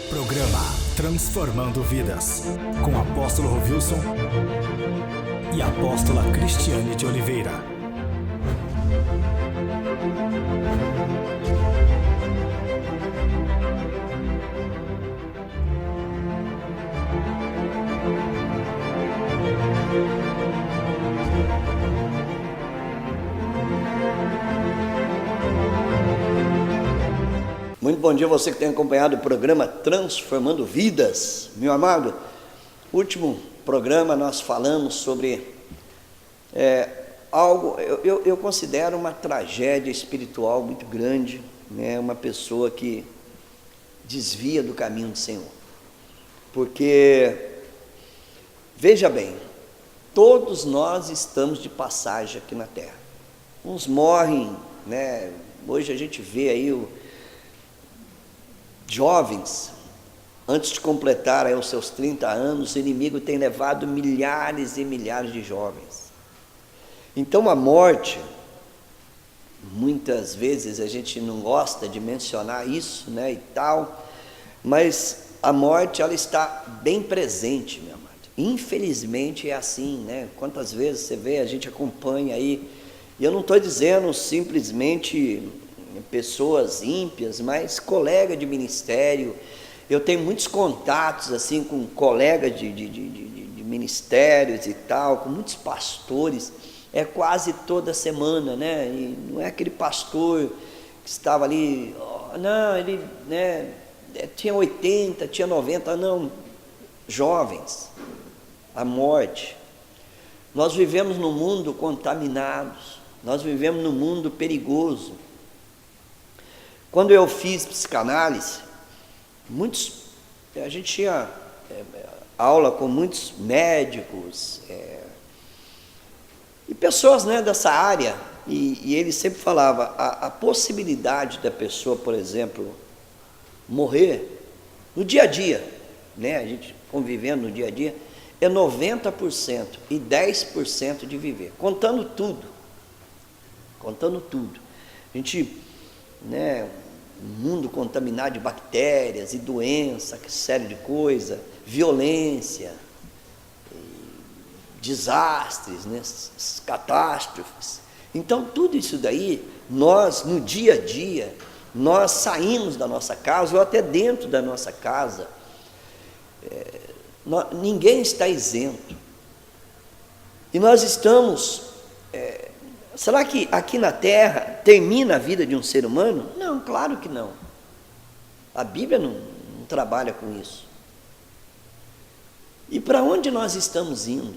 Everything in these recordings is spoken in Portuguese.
Programa Transformando Vidas, com apóstolo Rovilson e apóstola Cristiane de Oliveira. Muito bom dia a você que tem acompanhado o programa Transformando Vidas. Meu amado, último programa nós falamos sobre algo, eu considero uma tragédia espiritual muito grande, né? Uma pessoa que desvia do caminho do Senhor. Porque, veja bem, todos nós estamos de passagem aqui na terra. Uns morrem, né? Hoje a gente vê aí jovens, antes de completar aí os seus 30 anos, o inimigo tem levado milhares e milhares de jovens. Então a morte, muitas vezes a gente não gosta de mencionar isso, né, e tal, mas a morte ela está bem presente, meu amado. Infelizmente é assim, né? Quantas vezes você vê, a gente acompanha aí, e eu não estou dizendo simplesmente pessoas ímpias, mas colega de ministério. Eu tenho muitos contatos assim com colegas de ministérios e tal, com muitos pastores, quase toda semana, né? E não é aquele pastor que estava ali, não, ele, né, tinha 80, tinha 90, não, jovens, a morte. Nós vivemos num mundo contaminado, nós vivemos num mundo perigoso. Quando eu fiz psicanálise, a gente tinha aula com muitos médicos e pessoas, né, dessa área, e ele sempre falava, a possibilidade da pessoa, por exemplo, morrer no dia a dia, né, a gente convivendo no dia a dia, é 90% e 10% de viver, contando tudo. A gente, né, um mundo contaminado de bactérias e doença, que série de coisa, violência, desastres, né, catástrofes. Então tudo isso daí, nós no dia a dia, nós saímos da nossa casa ou até dentro da nossa casa, ninguém está isento. E nós estamos, será que aqui na terra termina a vida de um ser humano? Não, claro que não. A Bíblia não trabalha com isso. E para onde nós estamos indo?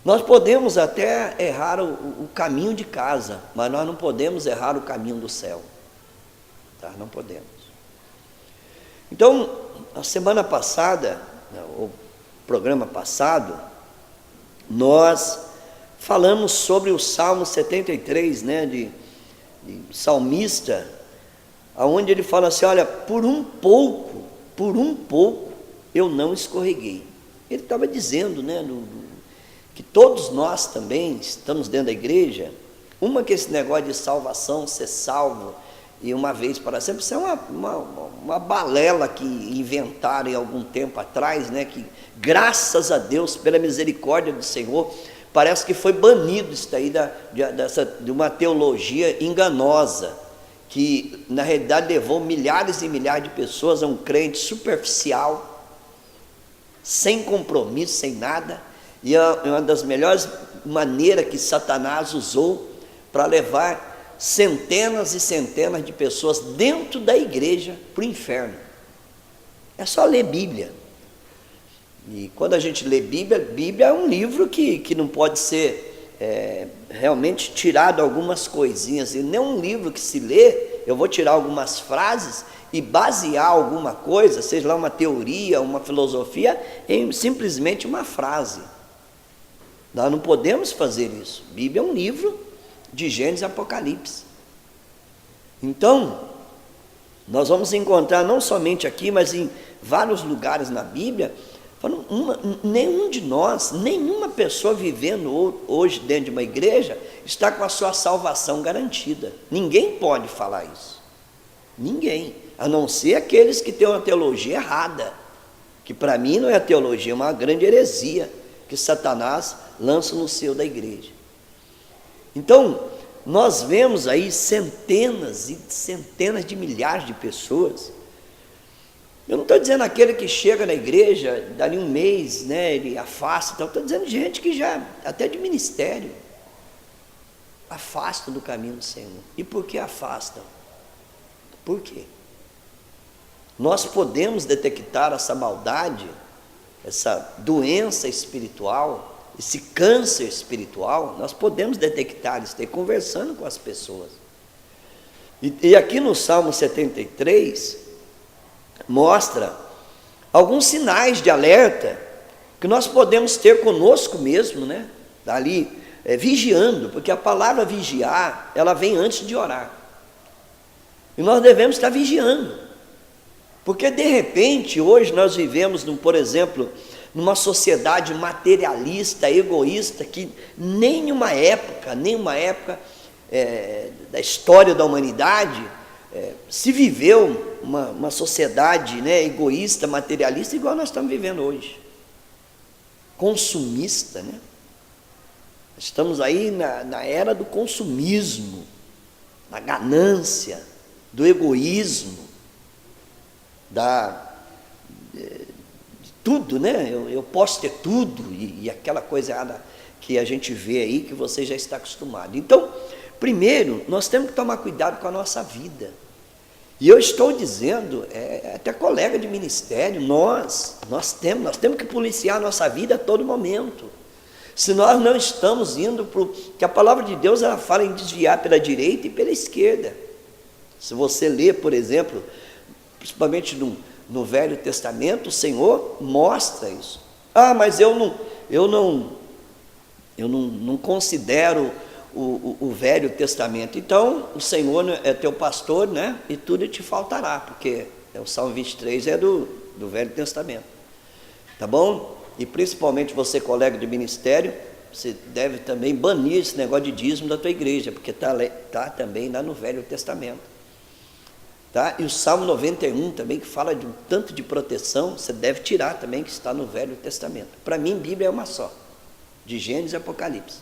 Nós podemos até errar o caminho de casa, mas nós não podemos errar o caminho do céu. Tá? Não podemos. Então, a semana passada, o programa passado, nós falamos sobre o Salmo 73, né, de salmista, onde ele fala assim, olha, por um pouco, eu não escorreguei. Ele estava dizendo, né, que todos nós também estamos dentro da igreja, que esse negócio de salvação, ser salvo, e uma vez para sempre, isso é uma balela que inventaram em algum tempo atrás, né, que graças a Deus, pela misericórdia do Senhor, parece que foi banido isso daí de uma teologia enganosa, que na realidade levou milhares e milhares de pessoas a um crente superficial, sem compromisso, sem nada, e é uma das melhores maneiras que Satanás usou para levar centenas e centenas de pessoas dentro da igreja para o inferno. É só ler Bíblia. E quando a gente lê Bíblia é um livro que não pode ser realmente tirado algumas coisinhas, e nem um livro que se lê, eu vou tirar algumas frases e basear alguma coisa, seja lá uma teoria, uma filosofia, em simplesmente uma frase. Nós não podemos fazer isso. Bíblia é um livro de Gênesis e Apocalipse. Então, nós vamos encontrar não somente aqui, mas em vários lugares na Bíblia, nenhum de nós, nenhuma pessoa vivendo hoje dentro de uma igreja está com a sua salvação garantida. Ninguém pode falar isso. Ninguém. a não ser aqueles que têm uma teologia errada, que para mim não é teologia, é uma grande heresia que Satanás lança no seio da igreja. Então, nós vemos aí centenas e centenas de milhares de pessoas. Eu não estou dizendo aquele que chega na igreja, dali um mês, né, ele afasta, então, estou dizendo gente que já, até de ministério, afasta do caminho do Senhor. E por que afastam? Por quê? Nós podemos detectar essa maldade, essa doença espiritual, esse câncer espiritual, nós podemos detectar isso, conversando com as pessoas. E aqui no Salmo 73, mostra alguns sinais de alerta que nós podemos ter conosco mesmo, né? Ali, vigiando, porque a palavra vigiar, ela vem antes de orar. E nós devemos estar vigiando, porque de repente, hoje nós vivemos, por exemplo, numa sociedade materialista, egoísta, que nenhuma época da história da humanidade se viveu uma sociedade, né, egoísta, materialista, igual nós estamos vivendo hoje, consumista, né? Estamos aí na era do consumismo, da ganância, do egoísmo, de tudo, né? Eu posso ter tudo, e aquela coisa errada que a gente vê aí, que você já está acostumado. Então, primeiro, nós temos que tomar cuidado com a nossa vida. E eu estou dizendo, até colega de ministério, nós temos que policiar a nossa vida a todo momento. Se nós não estamos indo para que a palavra de Deus, ela fala em desviar pela direita e pela esquerda. Se você ler, por exemplo, principalmente no Velho Testamento, o Senhor mostra isso. Ah, mas eu não considero o Velho Testamento. Então, o Senhor é teu pastor, né? E tudo te faltará, porque o Salmo 23 é do Velho Testamento. Tá bom? E principalmente você, colega de ministério, você deve também banir esse negócio de dízimo da tua igreja, porque tá também lá no Velho Testamento. Tá? E o Salmo 91 também, que fala de um tanto de proteção, você deve tirar também, que está no Velho Testamento. Para mim, Bíblia é uma só, de Gênesis e Apocalipse.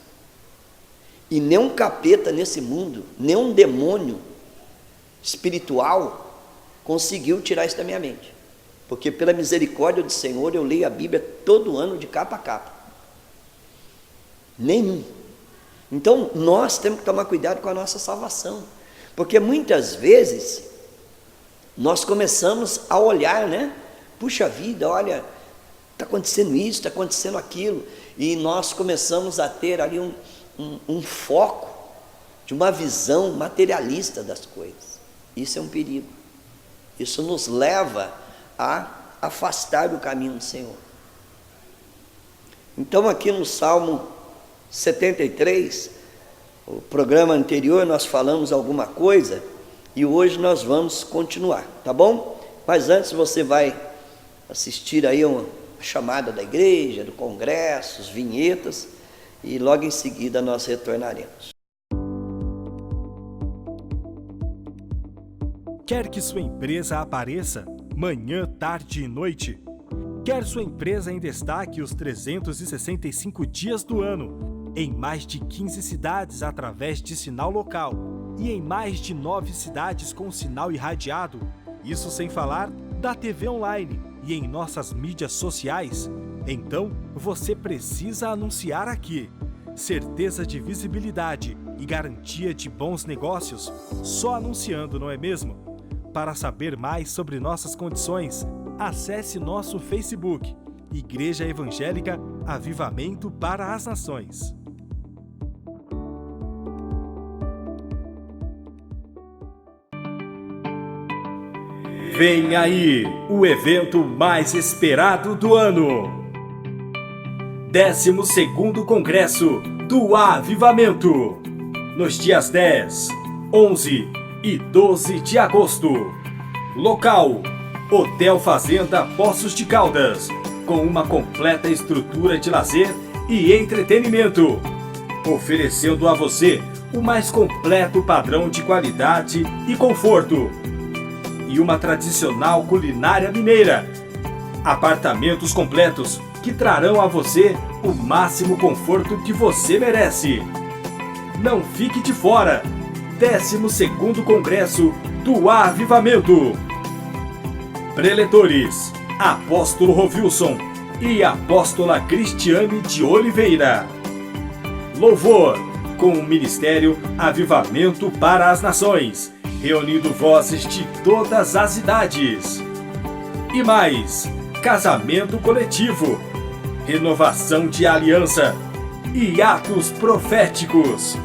E nenhum capeta nesse mundo, nenhum demônio espiritual conseguiu tirar isso da minha mente. Porque pela misericórdia do Senhor, eu leio a Bíblia todo ano de capa a capa. Nenhum. Então, nós temos que tomar cuidado com a nossa salvação. Porque muitas vezes, nós começamos a olhar, né? Puxa vida, olha, está acontecendo isso, está acontecendo aquilo. E nós começamos a ter ali um foco de uma visão materialista das coisas. Isso é um perigo. Isso nos leva a afastar do caminho do Senhor. Então, aqui no Salmo 73, o programa anterior nós falamos alguma coisa e hoje nós vamos continuar, tá bom? Mas antes você vai assistir aí uma chamada da igreja, do congresso, as vinhetas, e logo em seguida nós retornaremos. Quer que sua empresa apareça manhã, tarde e noite? Quer sua empresa em destaque os 365 dias do ano, em mais de 15 cidades através de sinal local e em mais de 9 cidades com sinal irradiado? Isso sem falar da TV online e em nossas mídias sociais? Então, você precisa anunciar aqui. Certeza de visibilidade e garantia de bons negócios, só anunciando, não é mesmo? Para saber mais sobre nossas condições, acesse nosso Facebook, Igreja Evangélica Avivamento para as Nações. Vem aí o evento mais esperado do ano. 12º Congresso do Avivamento, nos dias 10, 11 e 12 de agosto. Local: Hotel Fazenda Poços de Caldas, com uma completa estrutura de lazer e entretenimento, oferecendo a você o mais completo padrão de qualidade e conforto. e uma tradicional culinária mineira. Apartamentos completos que trarão a você o máximo conforto que você merece. Não fique de fora! 12º Congresso do Avivamento. Preletores: Apóstolo Rovilson e Apóstola Cristiane de Oliveira. Louvor, com o Ministério Avivamento para as Nações, reunindo vozes de todas as idades. E mais, casamento coletivo, renovação de aliança e atos proféticos.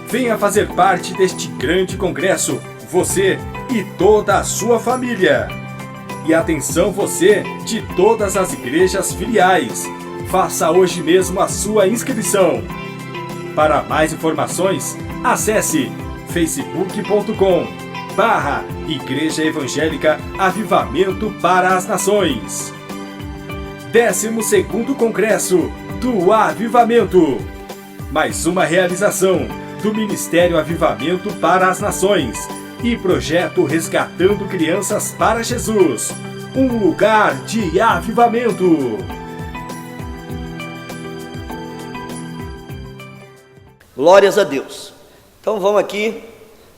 Venha fazer parte deste grande congresso, você e toda a sua família. E atenção você de todas as igrejas filiais, faça hoje mesmo a sua inscrição. Para mais informações, acesse facebook.com/Igreja Evangélica Avivamento para as Nações. 12º Congresso do Avivamento. Mais uma realização do Ministério Avivamento para as Nações e projeto Resgatando Crianças para Jesus. Um lugar de avivamento. Glórias a Deus. Então vamos aqui,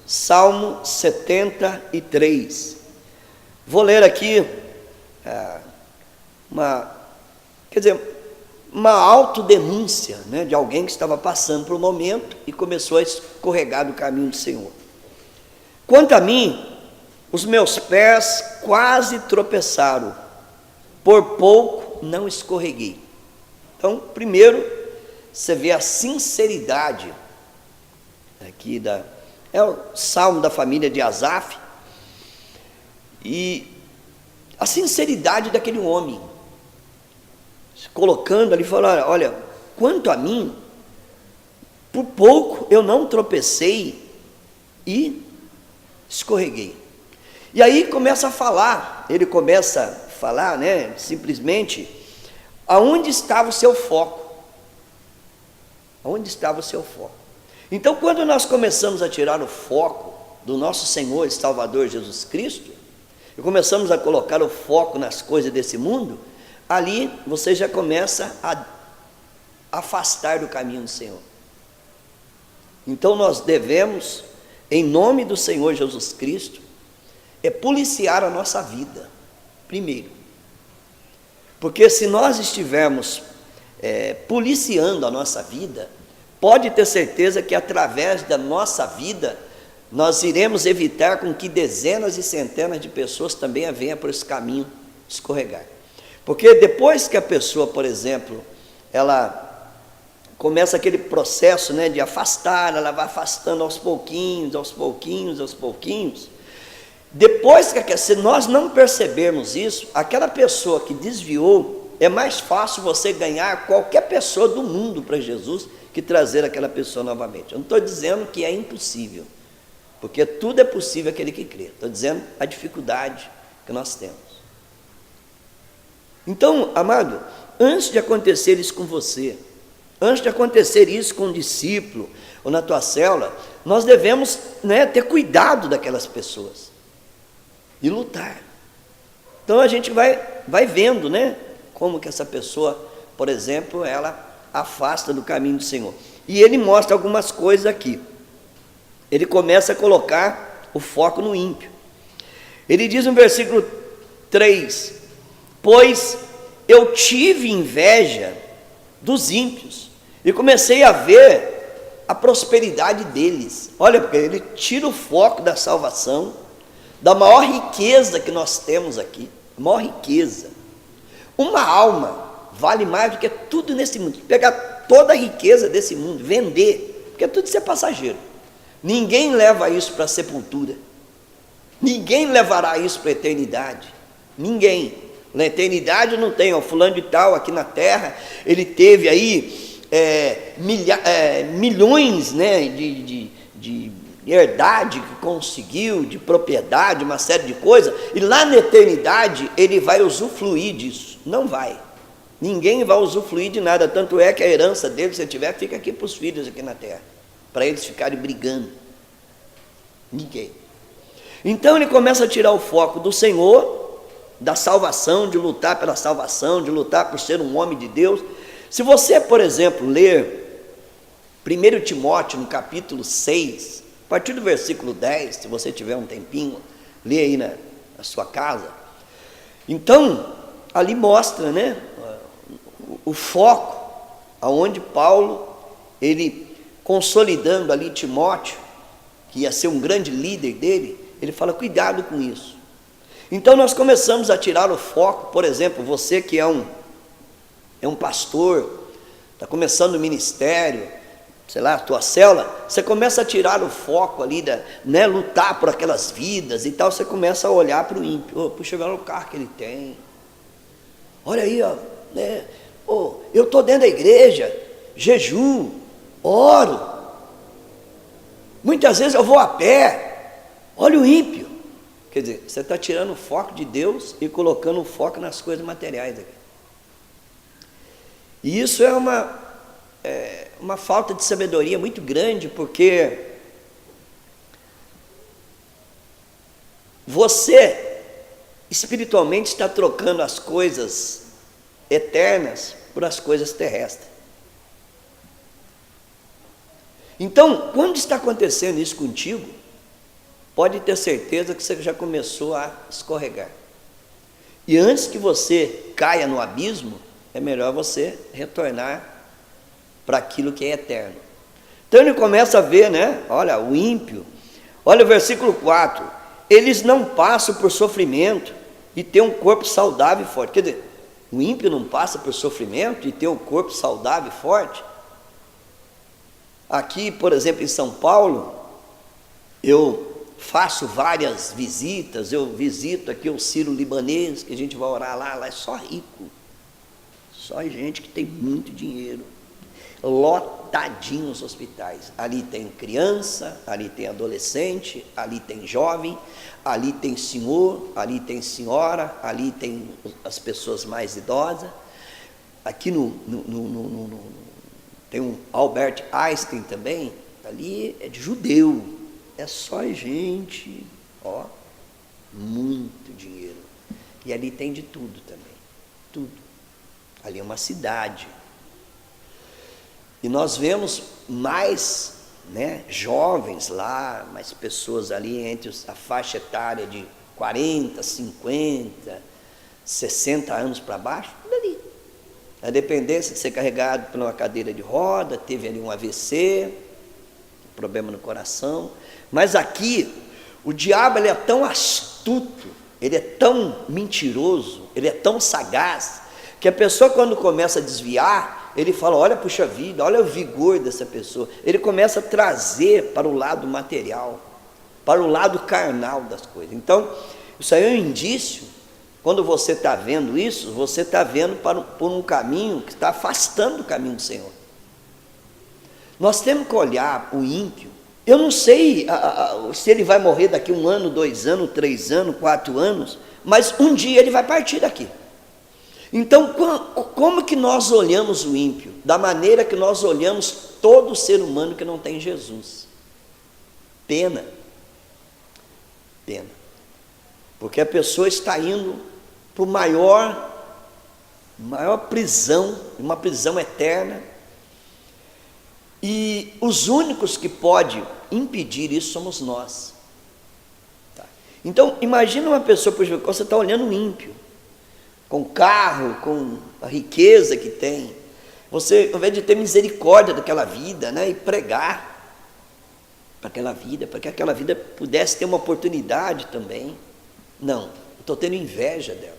Salmo 73. Vou ler aqui uma autodenúncia, né, de alguém que estava passando por um momento e começou a escorregar do caminho do Senhor. Quanto a mim, os meus pés quase tropeçaram, por pouco não escorreguei. Então, primeiro, você vê a sinceridade aqui é o salmo da família de Asaf, e a sinceridade daquele homem, se colocando ali, falando: olha, quanto a mim, por pouco eu não tropecei e escorreguei. E aí ele começa a falar, né, simplesmente, aonde estava o seu foco? Onde estava o seu foco? Então, quando nós começamos a tirar o foco do nosso Senhor e Salvador Jesus Cristo, e começamos a colocar o foco nas coisas desse mundo, ali você já começa a afastar do caminho do Senhor. Então, nós devemos, em nome do Senhor Jesus Cristo, policiar a nossa vida, primeiro. Porque se nós estivermos policiando a nossa vida, pode ter certeza que através da nossa vida nós iremos evitar com que dezenas e centenas de pessoas também venham por esse caminho escorregar. Porque depois que a pessoa, por exemplo, ela começa aquele processo, né, de afastar, ela vai afastando aos pouquinhos, depois que, se nós não percebermos isso, aquela pessoa que desviou, é mais fácil você ganhar qualquer pessoa do mundo para Jesus que trazer aquela pessoa novamente. Eu não estou dizendo que é impossível, porque tudo é possível aquele que crê. Estou dizendo a dificuldade que nós temos. Então, amado, antes de acontecer isso com você, antes de acontecer isso com um discípulo ou na tua célula, nós devemos, né, ter cuidado daquelas pessoas e lutar. Então a gente vai vendo, né, como que essa pessoa, por exemplo, ela afasta do caminho do Senhor. E ele mostra algumas coisas aqui. Ele começa a colocar o foco no ímpio. Ele diz no versículo 3: pois eu tive inveja dos ímpios e comecei a ver a prosperidade deles. Olha, porque ele tira o foco da salvação, da maior riqueza que nós temos aqui, a maior riqueza. Uma alma vale mais do que tudo nesse mundo. Pegar toda a riqueza desse mundo, vender, porque tudo isso é passageiro. Ninguém leva isso para a sepultura. Ninguém levará isso para a eternidade. Ninguém. Na eternidade não tem, fulano de tal aqui na terra, ele teve aí milhões, né, de herdade que conseguiu, de propriedade, uma série de coisas, e lá na eternidade ele vai usufruir disso. Não vai. Ninguém vai usufruir de nada, tanto é que a herança dele, se tiver, fica aqui para os filhos aqui na terra, para eles ficarem brigando. Ninguém. Então ele começa a tirar o foco do Senhor, da salvação, de lutar pela salvação, de lutar por ser um homem de Deus. Se você, por exemplo, ler 1 Timóteo no capítulo 6, a partir do versículo 10, se você tiver um tempinho, lê aí na sua casa. Então, ali mostra, né, o foco, aonde Paulo, ele consolidando ali Timóteo, que ia ser um grande líder dele, ele fala, cuidado com isso. Então nós começamos a tirar o foco, por exemplo, você que é um pastor, está começando o ministério, sei lá, a tua célula, você começa a tirar o foco ali, né, lutar por aquelas vidas e tal, você começa a olhar para o ímpio, oh, puxa, olha o carro que ele tem, olha aí, ó, né, oh, eu estou dentro da igreja, jejuo, oro, muitas vezes eu vou a pé, olha o ímpio. Quer dizer, você está tirando o foco de Deus e colocando o foco nas coisas materiais aqui. E isso é uma falta de sabedoria muito grande, porque você espiritualmente está trocando as coisas eternas por as coisas terrestres. Então, quando está acontecendo isso contigo, pode ter certeza que você já começou a escorregar. E antes que você caia no abismo, é melhor você retornar para aquilo que é eterno. Então ele começa a ver, né? Olha, o ímpio. Olha o versículo 4. Eles não passam por sofrimento e têm um corpo saudável e forte. Quer dizer, o ímpio não passa por sofrimento e tem um corpo saudável e forte. Aqui, por exemplo, em São Paulo, eu faço várias visitas, eu visito aqui o Sírio-Libanês, que a gente vai orar lá é só rico, só gente que tem muito dinheiro, lotadinho os hospitais, ali tem criança, ali tem adolescente, ali tem jovem, ali tem senhor, ali tem senhora, ali tem as pessoas mais idosas, aqui tem um Albert Einstein também, ali é de judeu, é só gente, ó, muito dinheiro. E ali tem de tudo também, tudo. Ali é uma cidade. E nós vemos mais, né, jovens lá, mais pessoas ali entre a faixa etária de 40, 50, 60 anos para baixo, tudo ali. A dependência de ser carregado por uma cadeira de roda, teve ali um AVC, problema no coração. Mas aqui, o diabo ele é tão astuto, ele é tão mentiroso, ele é tão sagaz, que a pessoa quando começa a desviar, ele fala, olha, puxa vida, olha o vigor dessa pessoa. Ele começa a trazer para o lado material, para o lado carnal das coisas. Então, isso aí é um indício, quando você está vendo isso, você está vendo por um caminho que está afastando do caminho do Senhor. Nós temos que olhar o ímpio. Eu não sei se ele vai morrer daqui 1 ano, 2 anos, 3 anos, 4 anos, mas um dia ele vai partir daqui. Então, como que nós olhamos o ímpio? Da maneira que nós olhamos todo ser humano que não tem Jesus. Pena. Pena. Porque a pessoa está indo para a maior prisão, uma prisão eterna. E os únicos que podem impedir isso somos nós. Tá? Então, imagina uma pessoa, por exemplo, você está olhando um ímpio, com carro, com a riqueza que tem, você, ao invés de ter misericórdia daquela vida, né, e pregar para aquela vida, para que aquela vida pudesse ter uma oportunidade também, não, eu estou tendo inveja dela,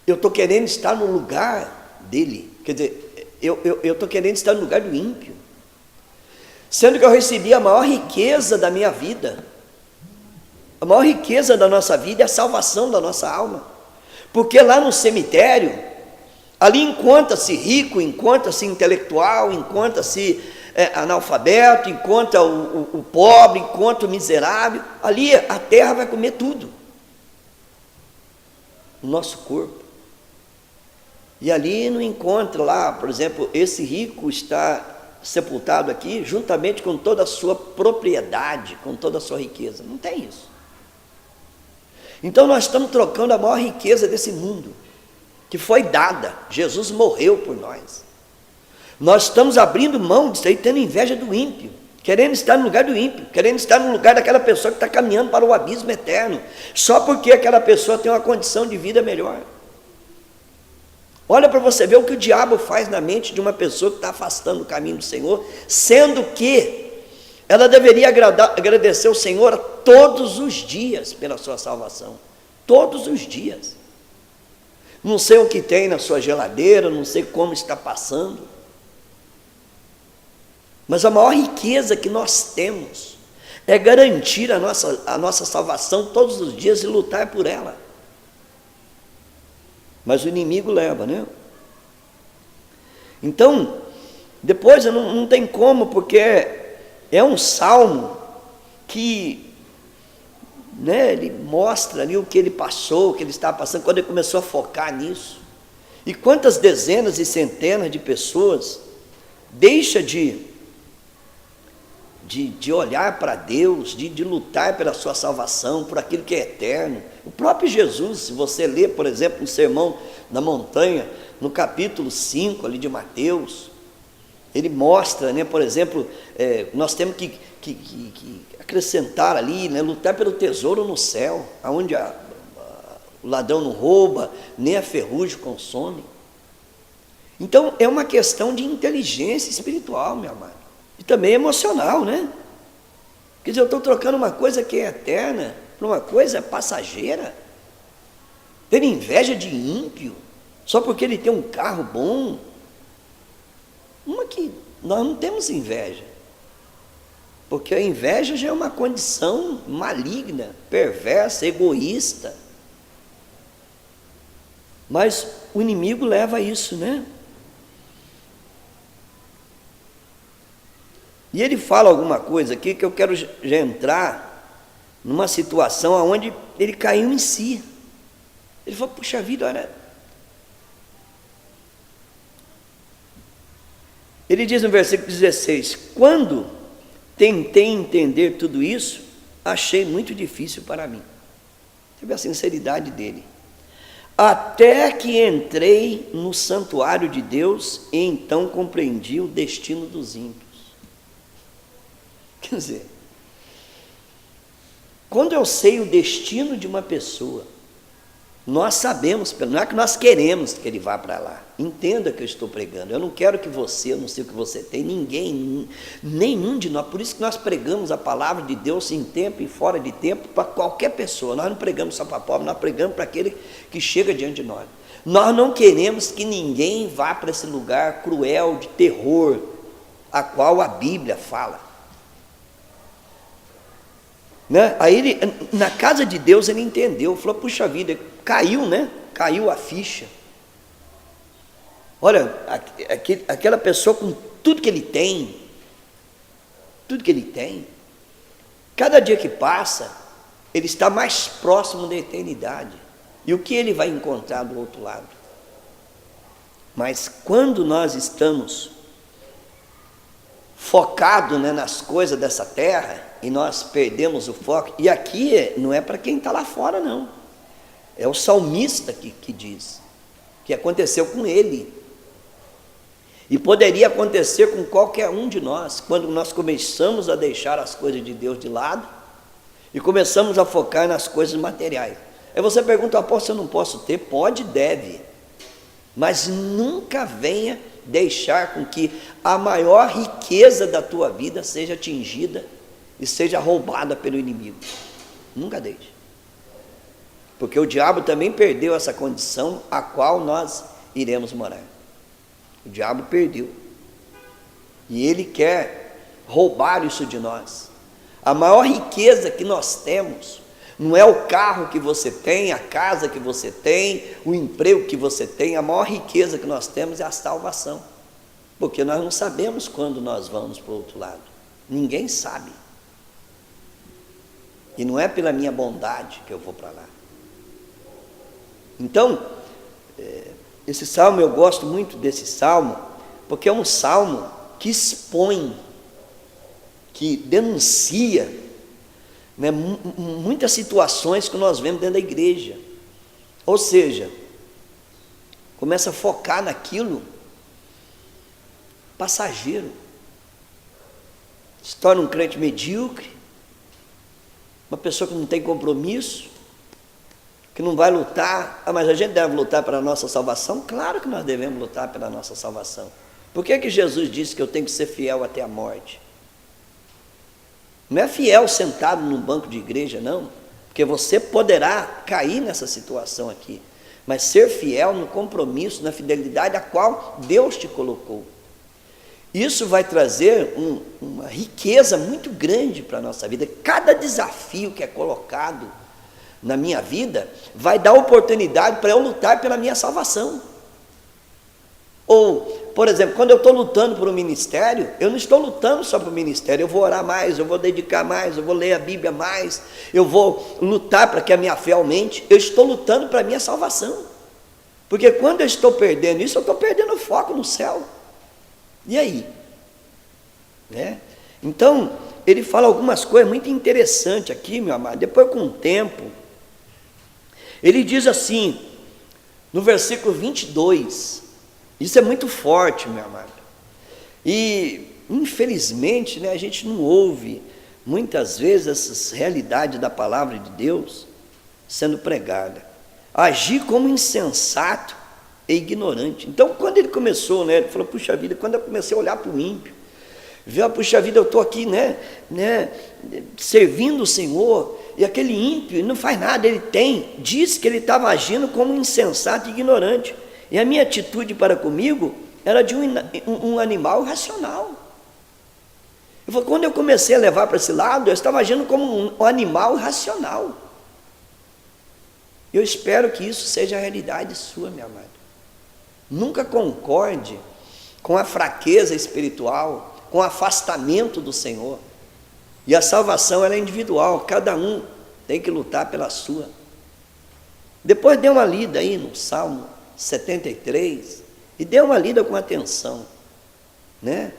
eu estou querendo estar no lugar dele, quer dizer, eu estou querendo estar no lugar do ímpio, sendo que eu recebi a maior riqueza da minha vida, a maior riqueza da nossa vida é a salvação da nossa alma, porque lá no cemitério, ali encontra-se rico, encontra-se intelectual, encontra-se analfabeto, encontra o pobre, encontra o miserável, ali a terra vai comer tudo, o nosso corpo. E ali não encontra lá, por exemplo, esse rico está sepultado aqui juntamente com toda a sua propriedade, com toda a sua riqueza. Não tem isso. Então nós estamos trocando a maior riqueza desse mundo, que foi dada. Jesus morreu por nós. Nós estamos abrindo mão disso aí, tendo inveja do ímpio, querendo estar no lugar do ímpio, querendo estar no lugar daquela pessoa que está caminhando para o abismo eterno, só porque aquela pessoa tem uma condição de vida melhor. Olha para você ver o que o diabo faz na mente de uma pessoa que está afastando o caminho do Senhor, sendo que ela deveria agradecer ao Senhor todos os dias pela sua salvação, todos os dias. Não sei o que tem na sua geladeira, não sei como está passando, mas a maior riqueza que nós temos é garantir a nossa salvação todos os dias e lutar por ela. Mas o inimigo leva, né? Então, depois não tem como, porque é um salmo que, né, ele mostra ali o que ele passou, o que ele estava passando, quando ele começou a focar nisso. E quantas dezenas e centenas de pessoas deixam de olhar para Deus, de lutar pela sua salvação, por aquilo que é eterno. O próprio Jesus, se você ler, por exemplo, o Sermão na Montanha, no capítulo 5 ali de Mateus, ele mostra, né, por exemplo, nós temos que acrescentar ali, né, lutar pelo tesouro no céu, onde o ladrão não rouba, nem a ferrugem consome. Então, é uma questão de inteligência espiritual, meu amado, e também emocional, né? Quer dizer, eu estou trocando uma coisa que é eterna por uma coisa passageira, ter inveja de ímpio, só porque ele tem um carro bom. Uma que nós não temos inveja, porque a inveja já é uma condição maligna, perversa, egoísta. Mas o inimigo leva a isso, né? E ele fala alguma coisa aqui que eu quero já entrar numa situação onde ele caiu em si. Ele falou, puxa vida, olha. Ele diz no versículo 16, quando tentei entender tudo isso, achei muito difícil para mim. Teve a sinceridade dele. Até que entrei no santuário de Deus e então compreendi o destino dos ímpios. Quer dizer, quando eu sei o destino de uma pessoa, nós sabemos, não é que nós queremos que ele vá para lá. Entenda que eu estou pregando. Eu não quero que você, eu não sei o que você tem, ninguém, nenhum de nós. Por isso que nós pregamos a palavra de Deus em tempo e fora de tempo para qualquer pessoa. Nós não pregamos só para pobre, nós pregamos para aquele que chega diante de nós. Nós não queremos que ninguém vá para esse lugar cruel de terror, a qual a Bíblia fala. Né? Aí ele, na casa de Deus, ele entendeu, falou, puxa vida, caiu, né? Caiu a ficha. Olha, aquela pessoa com tudo que ele tem, cada dia que passa, ele está mais próximo da eternidade. E o que ele vai encontrar do outro lado? Mas quando nós estamos focados, né, nas coisas dessa terra, e nós perdemos o foco, e aqui não é para quem está lá fora, não. É o salmista que diz, que aconteceu com ele. E poderia acontecer com qualquer um de nós, quando nós começamos a deixar as coisas de Deus de lado, e começamos a focar nas coisas materiais. Aí você pergunta, apóstolo, eu não posso ter? Pode, deve. Mas nunca venha deixar com que a maior riqueza da tua vida seja atingida e seja roubada pelo inimigo. Nunca deixe. Porque o diabo também perdeu essa condição a qual nós iremos morar. O diabo perdeu. E ele quer roubar isso de nós. A maior riqueza que nós temos não é o carro que você tem, a casa que você tem, o emprego que você tem. A maior riqueza que nós temos é a salvação. Porque nós não sabemos quando nós vamos para o outro lado. Ninguém sabe. E não é pela minha bondade que eu vou para lá. Então, esse salmo, eu gosto muito desse salmo, porque é um salmo que expõe, que denuncia, né, muitas situações que nós vemos dentro da igreja. Ou seja, começa a focar naquilo passageiro, se torna um crente medíocre, uma pessoa que não tem compromisso, que não vai lutar. Mas a gente deve lutar pela nossa salvação? Claro que nós devemos lutar pela nossa salvação. Por que Jesus disse que eu tenho que ser fiel até a morte? Não é fiel sentado num banco de igreja, não, porque você poderá cair nessa situação aqui, mas ser fiel no compromisso, na fidelidade a qual Deus te colocou. Isso vai trazer uma riqueza muito grande para a nossa vida. Cada desafio que é colocado na minha vida vai dar oportunidade para eu lutar pela minha salvação. Ou, por exemplo, quando eu estou lutando por um ministério, eu não estou lutando só para o ministério, eu vou orar mais, eu vou dedicar mais, eu vou ler a Bíblia mais, eu vou lutar para que a minha fé aumente, eu estou lutando para a minha salvação. Porque quando eu estou perdendo isso, eu estou perdendo o foco no céu. E aí? Né? Então, ele fala algumas coisas muito interessantes aqui, meu amado. Depois, com o tempo, ele diz assim, no versículo 22, isso é muito forte, meu amado. E, infelizmente, né, a gente não ouve, muitas vezes, essas realidades da palavra de Deus sendo pregada. Agir como insensato e ignorante. Então, quando ele começou, né, ele falou, puxa vida, quando eu comecei a olhar para o ímpio, viu, puxa vida, eu estou aqui, servindo o Senhor, e aquele ímpio não faz nada, diz que ele estava agindo como insensato e ignorante, e a minha atitude para comigo era de um animal racional. Eu falei, quando eu comecei a levar para esse lado, eu estava agindo como um animal racional. Eu espero que isso seja a realidade sua, meu amado. Nunca concorde com a fraqueza espiritual, com o afastamento do Senhor. E a salvação ela é individual, cada um tem que lutar pela sua. Depois dê uma lida aí no Salmo 73 e dê uma lida com atenção, né?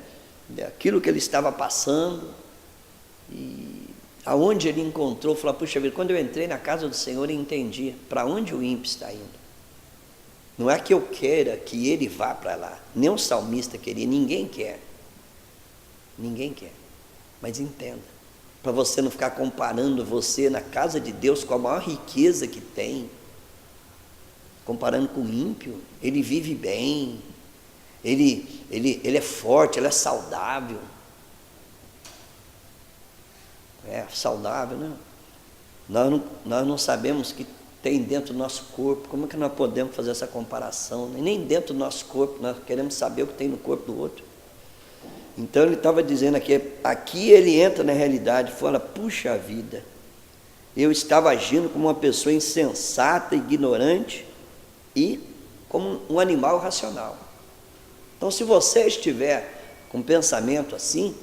Aquilo que ele estava passando e aonde ele encontrou, falou, puxa vida, quando eu entrei na casa do Senhor eu entendi para onde o ímpio está indo. Não é que eu queira que ele vá para lá, nem o salmista queria, ninguém quer, mas entenda, para você não ficar comparando você na casa de Deus com a maior riqueza que tem, comparando com o ímpio. Ele vive bem, ele é forte, ele é saudável, né? Nós não sabemos que tem dentro do nosso corpo. Como é que nós podemos fazer essa comparação? Nem dentro do nosso corpo, nós queremos saber o que tem no corpo do outro. Então ele estava dizendo aqui ele entra na realidade e fala, puxa vida, eu estava agindo como uma pessoa insensata, ignorante e como um animal racional. Então, se você estiver com um pensamento assim,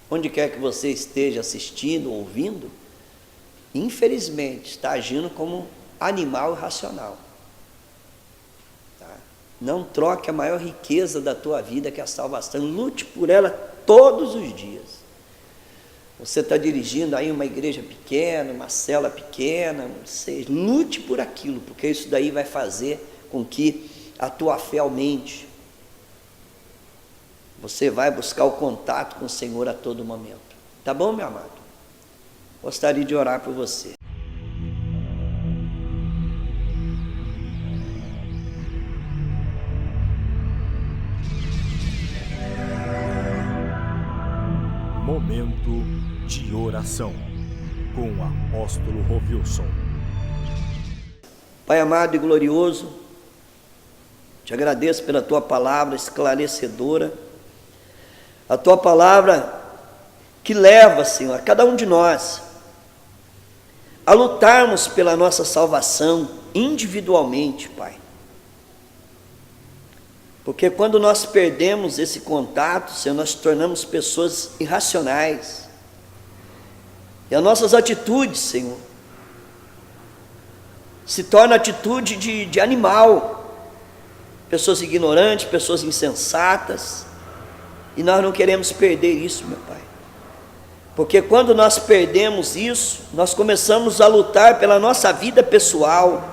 onde quer que você esteja assistindo, ouvindo, infelizmente está agindo como animal racional. Tá? Não troque a maior riqueza da tua vida, que é a salvação. Lute por ela todos os dias. Você está dirigindo aí uma igreja pequena, uma célula pequena, não sei, lute por aquilo, porque isso daí vai fazer com que a tua fé aumente. Você vai buscar o contato com o Senhor a todo momento. Tá bom, meu amado? Gostaria de orar por você. Momento de oração com o apóstolo Rovilson. Pai amado e glorioso, te agradeço pela tua palavra esclarecedora, a tua palavra que leva, Senhor, a cada um de nós a lutarmos pela nossa salvação individualmente, Pai. Porque quando nós perdemos esse contato, Senhor, nós tornamos pessoas irracionais. E as nossas atitudes, Senhor, se torna atitude de animal. Pessoas ignorantes, pessoas insensatas. E nós não queremos perder isso, meu Pai. Porque quando nós perdemos isso, nós começamos a lutar pela nossa vida pessoal,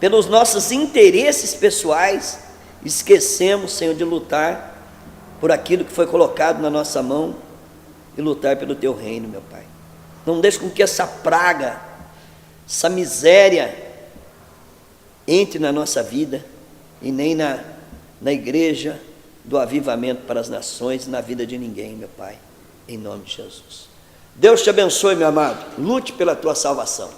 pelos nossos interesses pessoais, esquecemos, Senhor, de lutar por aquilo que foi colocado na nossa mão e lutar pelo Teu reino, meu Pai. Não deixe com que essa praga, essa miséria entre na nossa vida e nem na igreja do avivamento para as nações, na vida de ninguém, meu Pai, em nome de Jesus. Deus te abençoe, meu amado. Lute pela tua salvação.